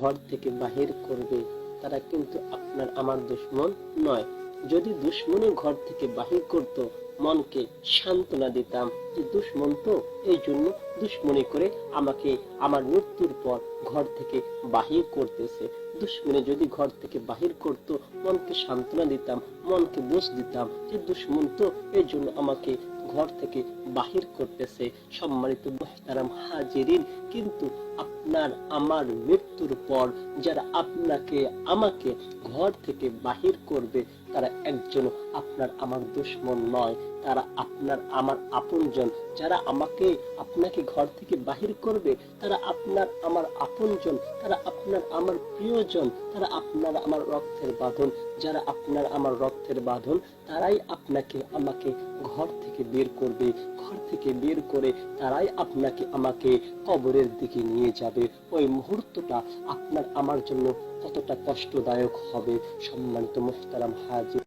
ঘর থেকে বাহির করবে তারা কিন্তু আপনার আমার দুশমন নয়। যদি দুশমনই ঘর থেকে বাহির করত, মনকে সান্ত্বনা দিতাম যে দুশমন তো এই জন্য দুশমনি করে আমাকে আমার মৃত্যুর পর ঘর থেকে বাহির করতেছে। দুশমনে যদি ঘর থেকে বাহির করত, মনকে সান্ত্বনা দিতাম, মনকে বুঝ দিতাম যে দুশমন তো এই জন্য আমাকে ঘর থেকে বাহির করতেছে। সম্মানিত মুহতারাম হাজিরিন, কিন্তু আপনার আমার মৃত্যুর পর যারা আপনাকে আমাকে ঘর থেকে বাহির করবে তারা একজন আপনার আমার দুশমন নয়, তারা আপনার আমার আপনজন। যারা আমাকে আপনাকে ঘর থেকে বাহির করবে তারা আপনার আমার আপনজন, তারা আপনার আমার প্রিয়জন, তারা আপনার আমার রক্তের বাঁধন। যারা আপনার আমার রক্তের বাঁধন তারাই আপনাকে আমাকে ঘর থেকে বের করবে, ঘর থেকে বের করে তারাই আপনাকে আমাকে কবরের দিকে নিয়ে যাবে। ওই মুহূর্তটা আপনার আমার জন্য কতটা কষ্টদায়ক হবে। সম্মানিত মুহতারাম হাজির।